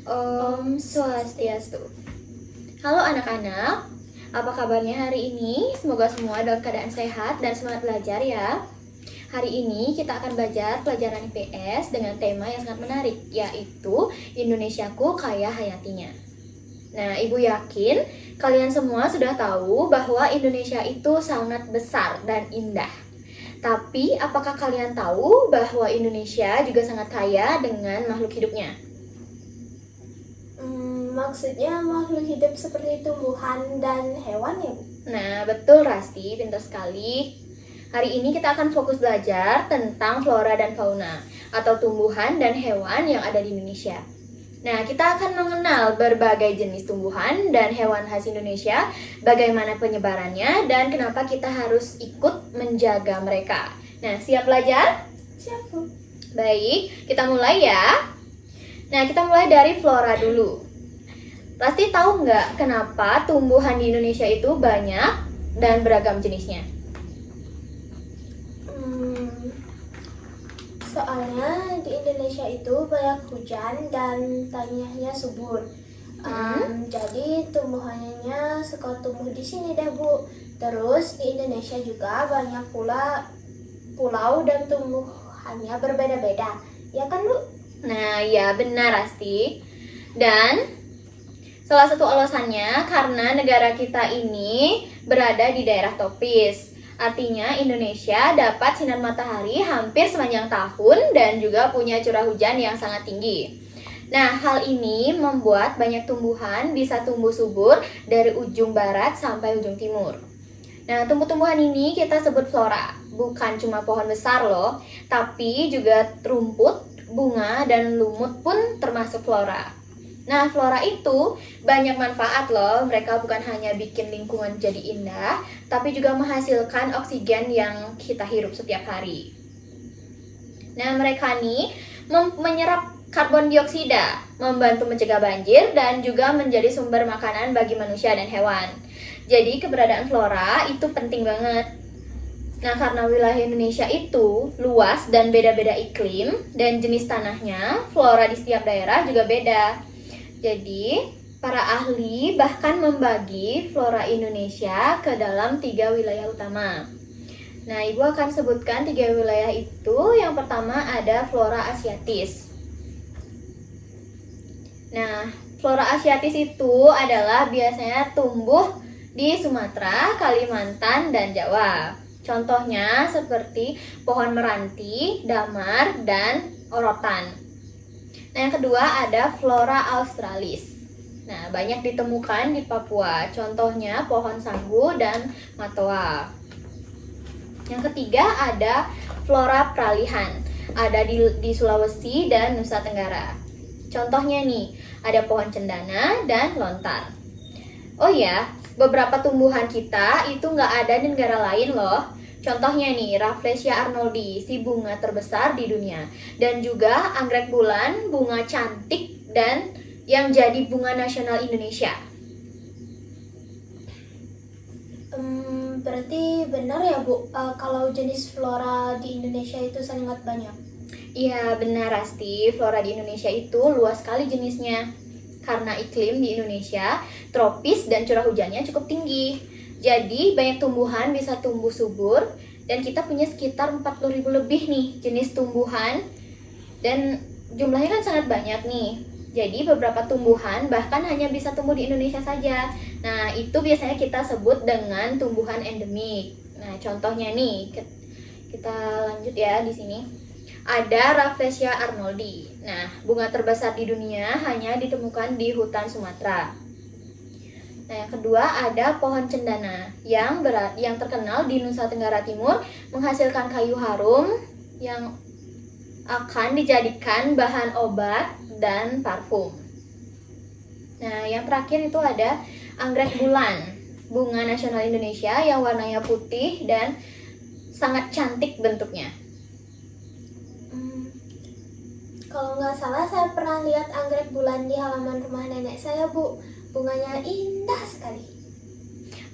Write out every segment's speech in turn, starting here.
Om Swastiastu. Halo anak-anak, apa kabarnya hari ini? Semoga semua dalam keadaan sehat dan semangat belajar ya. Hari ini kita akan belajar pelajaran IPS dengan tema yang sangat menarik, yaitu Indonesiaku Kaya Hayatinya. Nah, Ibu yakin kalian semua sudah tahu bahwa Indonesia itu sangat besar dan indah. Tapi, apakah kalian tahu bahwa Indonesia juga sangat kaya dengan makhluk hidupnya? Maksudnya makhluk hidup seperti tumbuhan dan hewan ya, Bu? Nah, betul Rasti, pintar sekali. Hari ini kita akan fokus belajar tentang flora dan fauna, atau tumbuhan dan hewan yang ada di Indonesia. Nah, kita akan mengenal berbagai jenis tumbuhan dan hewan khas Indonesia, bagaimana penyebarannya, dan kenapa kita harus ikut menjaga mereka. Nah, siap belajar? Siap, Bu. Baik, kita mulai ya. Nah, kita mulai dari flora dulu. Pasti tahu nggak kenapa tumbuhan di Indonesia itu banyak dan beragam jenisnya? Soalnya di Indonesia itu banyak hujan dan tanahnya subur. Jadi tumbuhannya suka tumbuh di sini deh, Bu. Terus di Indonesia juga banyak pula pulau dan tumbuhannya berbeda-beda. Ya kan, Bu? Nah, ya benar Asti. Dan salah satu alasannya karena negara kita ini berada di daerah tropis. Artinya Indonesia dapat sinar matahari hampir sepanjang tahun dan juga punya curah hujan yang sangat tinggi. Nah, hal ini membuat banyak tumbuhan bisa tumbuh subur dari ujung barat sampai ujung timur. Nah, tumbuh-tumbuhan ini kita sebut flora. Bukan cuma pohon besar loh, tapi juga rumput, bunga, dan lumut pun termasuk flora. Nah, flora itu banyak manfaat loh. Mereka bukan hanya bikin lingkungan jadi indah, tapi juga menghasilkan oksigen yang kita hirup setiap hari. Nah, mereka nih menyerap karbon dioksida, membantu mencegah banjir, dan juga menjadi sumber makanan bagi manusia dan hewan. Jadi, keberadaan flora itu penting banget. Nah, karena wilayah Indonesia itu luas dan beda-beda iklim dan jenis tanahnya, flora di setiap daerah juga beda. Jadi, para ahli bahkan membagi flora Indonesia ke dalam 3 wilayah utama. Nah, Ibu akan sebutkan 3 wilayah itu. Yang pertama ada flora asiatis. Nah, flora asiatis itu adalah biasanya tumbuh di Sumatera, Kalimantan, dan Jawa. Contohnya seperti pohon meranti, damar, dan orotan. Nah, yang kedua ada flora australis. Nah, banyak ditemukan di Papua. Contohnya pohon sagu dan matoa. Yang ketiga ada flora peralihan. Ada di Sulawesi dan Nusa Tenggara. Contohnya nih, ada pohon cendana dan lontar. Oh ya, beberapa tumbuhan kita itu nggak ada di negara lain loh. Contohnya nih, Rafflesia arnoldi, si bunga terbesar di dunia. Dan juga anggrek bulan, bunga cantik dan yang jadi bunga nasional Indonesia. Berarti benar ya, Bu, kalau jenis flora di Indonesia itu sangat banyak. Iya, benar Asti. Flora di Indonesia itu luas sekali jenisnya. Karena iklim di Indonesia tropis dan curah hujannya cukup tinggi. Jadi banyak tumbuhan bisa tumbuh subur dan kita punya sekitar 40.000 lebih nih jenis tumbuhan dan jumlahnya kan sangat banyak nih. Jadi beberapa tumbuhan bahkan hanya bisa tumbuh di Indonesia saja. Nah, itu biasanya kita sebut dengan tumbuhan endemik. Nah, contohnya nih kita lanjut ya di sini. Ada Rafflesia arnoldi. Nah, bunga terbesar di dunia hanya ditemukan di hutan Sumatera. Nah, yang kedua ada pohon cendana yang terkenal di Nusa Tenggara Timur, menghasilkan kayu harum yang akan dijadikan bahan obat dan parfum. Nah, yang terakhir itu ada anggrek bulan, bunga nasional Indonesia yang warnanya putih dan sangat cantik bentuknya. Kalau nggak salah saya pernah lihat anggrek bulan di halaman rumah nenek saya, Bu. Bunganya indah sekali.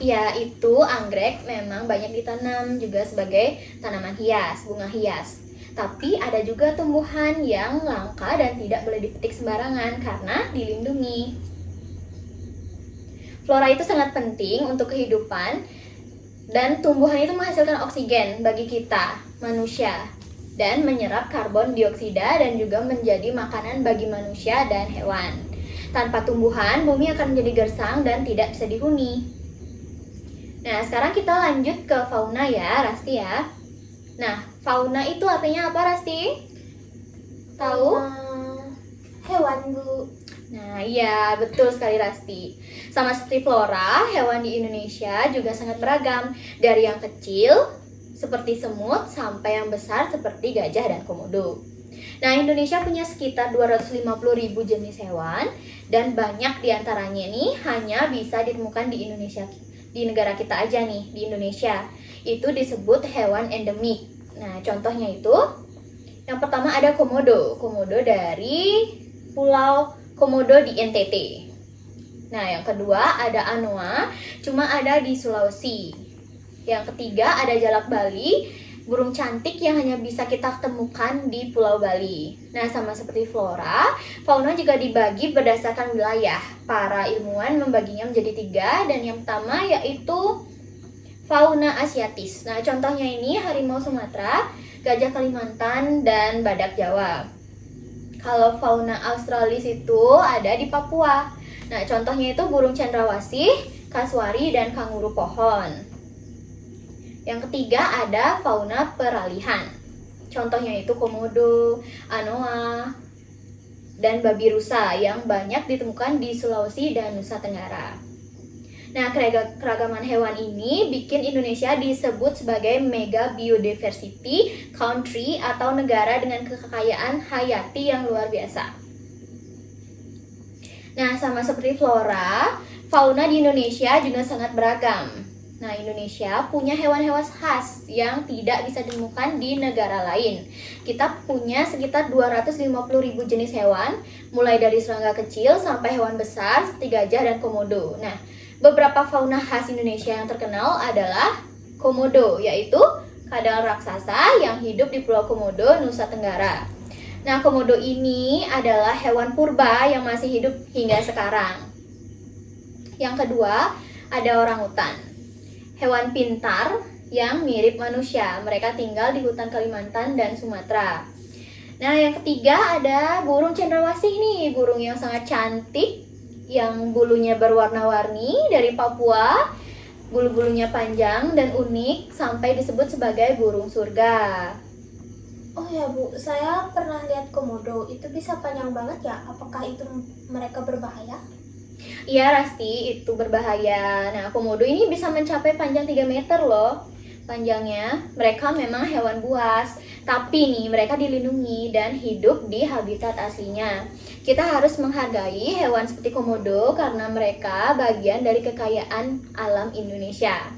Ya, itu anggrek memang banyak ditanam juga sebagai tanaman hias, bunga hias. Tapi ada juga tumbuhan yang langka dan tidak boleh dipetik sembarangan karena dilindungi. Flora itu sangat penting untuk kehidupan dan tumbuhan itu menghasilkan oksigen bagi kita, manusia, dan menyerap karbon dioksida dan juga menjadi makanan bagi manusia dan hewan. Tanpa tumbuhan, bumi akan menjadi gersang dan tidak bisa dihuni. Nah, sekarang kita lanjut ke fauna ya, Rasti ya. Nah, fauna itu artinya apa, Rasti? Tahu? Hewan, Bu. Nah, iya, betul sekali, Rasti. Sama seperti flora, hewan di Indonesia juga sangat beragam. Dari yang kecil, seperti semut, sampai yang besar seperti gajah dan komodo. Nah, Indonesia punya sekitar 250.000 jenis hewan, dan banyak diantaranya nih hanya bisa ditemukan di Indonesia, di negara kita aja nih, di Indonesia. Itu disebut hewan endemik. Nah, contohnya itu, yang pertama ada komodo. Komodo dari Pulau Komodo di NTT. Nah, yang kedua ada anoa, cuma ada di Sulawesi. Yang ketiga ada jalak Bali, burung cantik yang hanya bisa kita temukan di Pulau Bali. Nah, sama seperti flora, fauna juga dibagi berdasarkan wilayah. Para ilmuwan membaginya menjadi 3, dan yang pertama yaitu fauna asiatis. Nah, contohnya ini harimau Sumatera, gajah Kalimantan, dan badak Jawa. Kalau fauna australis itu ada di Papua. Nah, contohnya itu burung cendrawasih, kasuari, dan kanguru pohon. Yang ketiga ada fauna peralihan. Contohnya itu komodo, anoa, dan babi rusa yang banyak ditemukan di Sulawesi dan Nusa Tenggara. Nah, keragaman hewan ini bikin Indonesia disebut sebagai mega biodiversity country atau negara dengan kekayaan hayati yang luar biasa. Nah, sama seperti flora, fauna di Indonesia juga sangat beragam. Nah, Indonesia punya hewan-hewan khas yang tidak bisa ditemukan di negara lain. Kita punya sekitar 250.000 jenis hewan, mulai dari serangga kecil sampai hewan besar seperti gajah dan komodo. Nah, beberapa fauna khas Indonesia yang terkenal adalah komodo, yaitu kadal raksasa yang hidup di Pulau Komodo, Nusa Tenggara. Nah, komodo ini adalah hewan purba yang masih hidup hingga sekarang. Yang kedua, ada orangutan. Hewan pintar yang mirip manusia. Mereka tinggal di hutan Kalimantan dan Sumatera. Nah, yang ketiga ada burung cendrawasih nih, burung yang sangat cantik, yang bulunya berwarna-warni dari Papua. Bulu-bulunya panjang dan unik sampai disebut sebagai burung surga. Oh ya, Bu, saya pernah lihat komodo. Itu bisa panjang banget ya? Apakah itu mereka berbahaya? Iya, Rasti, itu berbahaya. Nah, komodo ini bisa mencapai panjang 3 meter loh panjangnya. Mereka memang hewan buas, tapi nih mereka dilindungi dan hidup di habitat aslinya. Kita harus menghargai hewan seperti komodo karena mereka bagian dari kekayaan alam Indonesia.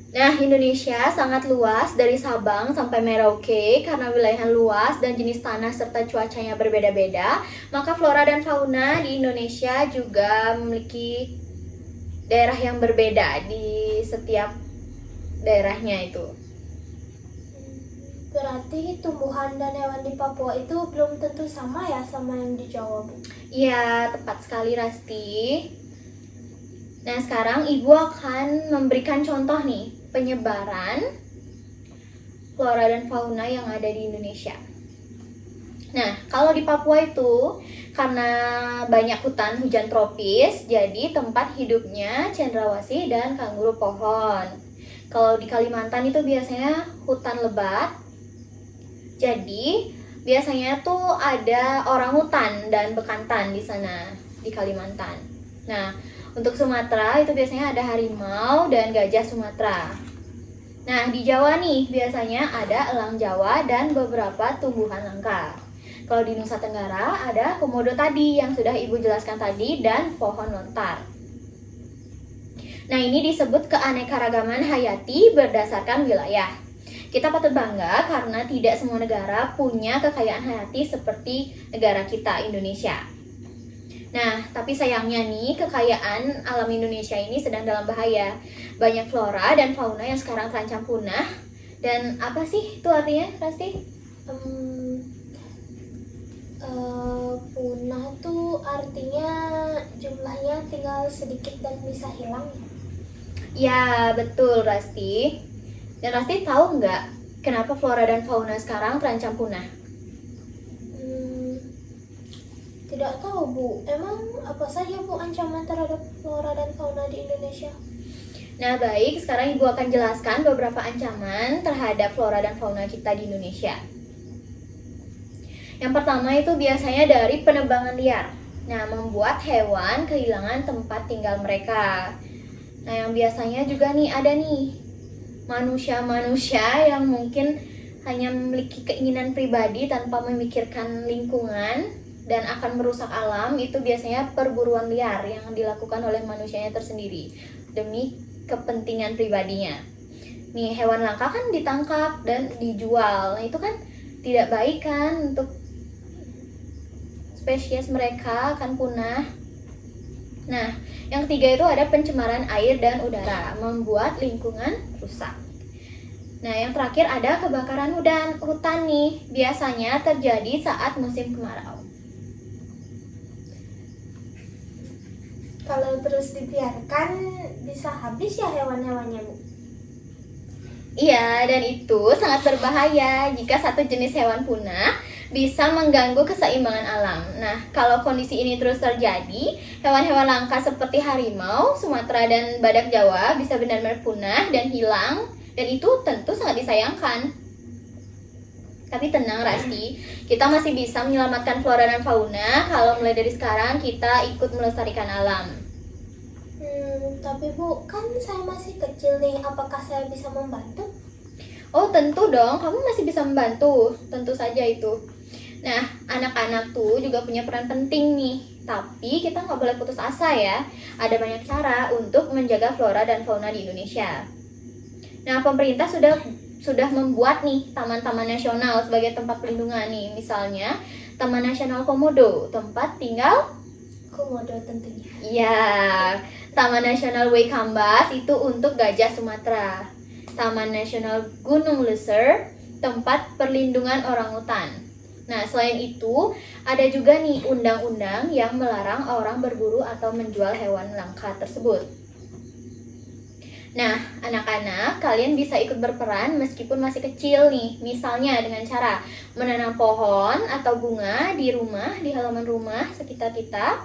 Nah, Indonesia sangat luas dari Sabang sampai Merauke. Karena wilayahnya luas dan jenis tanah serta cuacanya berbeda-beda, maka flora dan fauna di Indonesia juga memiliki daerah yang berbeda di setiap daerahnya itu. Berarti tumbuhan dan hewan di Papua itu belum tentu sama ya sama yang di Jawa, Bu? Iya, tepat sekali, Rasti. Nah, sekarang Ibu akan memberikan contoh nih penyebaran flora dan fauna yang ada di Indonesia. Nah, kalau di Papua itu karena banyak hutan hujan tropis, jadi tempat hidupnya cendrawasih dan kanguru pohon. Kalau di Kalimantan itu biasanya hutan lebat. Jadi, biasanya tuh ada orangutan dan bekantan di sana di Kalimantan. Nah, untuk Sumatera itu biasanya ada harimau dan gajah Sumatera. Nah, di Jawa nih biasanya ada elang Jawa dan beberapa tumbuhan langka. Kalau di Nusa Tenggara ada komodo tadi yang sudah Ibu jelaskan tadi dan pohon lontar. Nah, ini disebut keanekaragaman hayati berdasarkan wilayah. Kita patut bangga karena tidak semua negara punya kekayaan hayati seperti negara kita, Indonesia. Nah, tapi sayangnya nih, kekayaan alam Indonesia ini sedang dalam bahaya. Banyak flora dan fauna yang sekarang terancam punah. Dan apa sih itu artinya, Rasti? Em, Punah tuh artinya jumlahnya tinggal sedikit dan bisa hilang ya. Ya, betul, Rasti. Dan Rasti tahu nggak kenapa flora dan fauna sekarang terancam punah? Hmm, Tidak tahu Bu, emang apa saja Bu ancaman terhadap flora dan fauna di Indonesia? Nah, baik, sekarang Ibu akan jelaskan beberapa ancaman terhadap flora dan fauna kita di Indonesia. Yang pertama itu biasanya dari penebangan liar. Nah, membuat hewan kehilangan tempat tinggal mereka. Nah, yang biasanya juga nih ada nih manusia-manusia yang mungkin hanya memiliki keinginan pribadi tanpa memikirkan lingkungan dan akan merusak alam. Itu biasanya perburuan liar yang dilakukan oleh manusianya tersendiri demi kepentingan pribadinya. Nih, hewan langka kan ditangkap dan dijual. Nah, itu kan tidak baik kan, untuk spesies mereka akan punah. Nah, yang ketiga itu ada pencemaran air dan udara, membuat lingkungan rusak. Nah, yang terakhir ada kebakaran hutan nih, biasanya terjadi saat musim kemarau. Kalau terus dibiarkan bisa habis ya hewan-hewannya Bu? Iya, dan itu sangat berbahaya jika satu jenis hewan punah bisa mengganggu keseimbangan alam. Nah, kalau kondisi ini terus terjadi, hewan-hewan langka seperti harimau, Sumatera, dan badak Jawa bisa benar-benar punah dan hilang, dan itu tentu sangat disayangkan. Tapi tenang, Rasti, kita masih bisa menyelamatkan flora dan fauna kalau mulai dari sekarang kita ikut melestarikan alam. Tapi Bu, kan saya masih kecil nih, apakah saya bisa membantu? Oh, tentu dong, kamu masih bisa membantu, tentu saja itu. Nah, anak-anak tuh juga punya peran penting nih, tapi kita nggak boleh putus asa ya. Ada banyak cara untuk menjaga flora dan fauna di Indonesia. Nah, pemerintah sudah membuat nih taman-taman nasional sebagai tempat pelindungan nih. Misalnya, Taman Nasional Komodo, tempat tinggal Komodo tentunya. ya. Taman Nasional Waikambas itu untuk gajah Sumatera. Taman Nasional Gunung Leuser, tempat perlindungan orangutan. Nah, selain itu, ada juga nih undang-undang yang melarang orang berburu atau menjual hewan langka tersebut. Nah, anak-anak, kalian bisa ikut berperan meskipun masih kecil nih. Misalnya dengan cara menanam pohon atau bunga di rumah, di halaman rumah sekitar kita.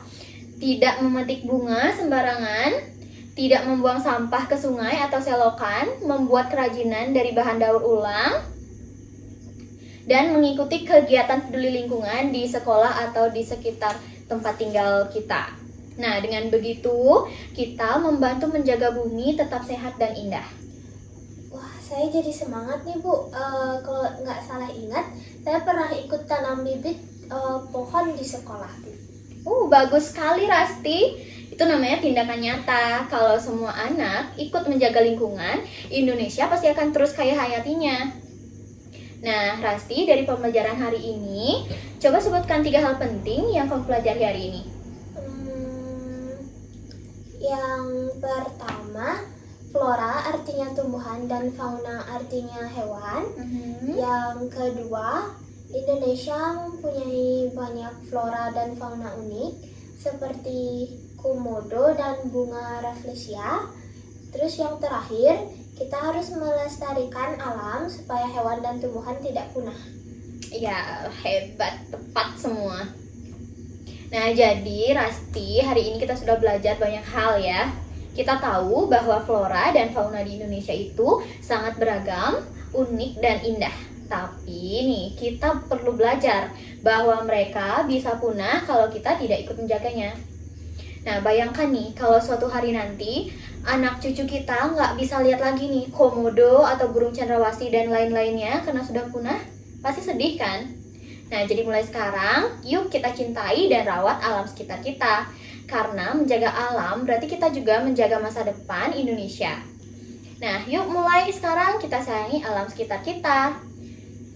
Tidak memetik bunga sembarangan, tidak membuang sampah ke sungai atau selokan, membuat kerajinan dari bahan daur ulang, dan mengikuti kegiatan peduli lingkungan di sekolah atau di sekitar tempat tinggal kita. Nah, dengan begitu kita membantu menjaga bumi tetap sehat dan indah. Wah, saya jadi semangat nih Bu. Kalau nggak salah ingat, saya pernah ikut tanam bibit pohon di sekolah Bu. Bagus sekali, Rasti. Itu namanya tindakan nyata. Kalau semua anak ikut menjaga lingkungan, Indonesia pasti akan terus kaya hayatinya. Nah, Rasti, dari pembelajaran hari ini, coba sebutkan 3 hal penting yang kamu pelajari hari ini. Yang pertama, flora artinya tumbuhan dan fauna artinya hewan. Yang kedua, Indonesia mempunyai banyak flora dan fauna unik seperti komodo dan bunga rafflesia. Terus yang terakhir, kita harus melestarikan alam supaya hewan dan tumbuhan tidak punah. Ya, hebat, tepat semua. Nah, jadi Rasti, hari ini kita sudah belajar banyak hal ya. Kita tahu bahwa flora dan fauna di Indonesia itu sangat beragam, unik, dan indah. Tapi nih, kita perlu belajar bahwa mereka bisa punah kalau kita tidak ikut menjaganya. Nah, bayangkan nih, kalau suatu hari nanti anak cucu kita nggak bisa lihat lagi nih komodo atau burung cendrawasih dan lain-lainnya karena sudah punah, pasti sedih kan? Nah, jadi mulai sekarang, yuk kita cintai dan rawat alam sekitar kita. Karena menjaga alam berarti kita juga menjaga masa depan Indonesia. Nah, yuk mulai sekarang kita sayangi alam sekitar kita.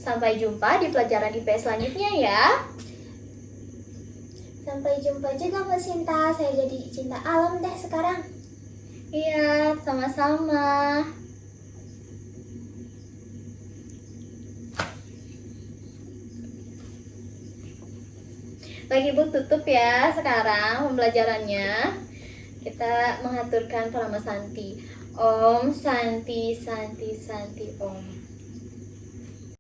Sampai jumpa di pelajaran IPS selanjutnya ya. Sampai jumpa juga Mbak Sinta. Saya jadi cinta alam deh sekarang. Iya, sama-sama. Baik Ibu, tutup ya sekarang pembelajarannya. Kita mengaturkan Parama Santi. Om Santi Santi Santi Om.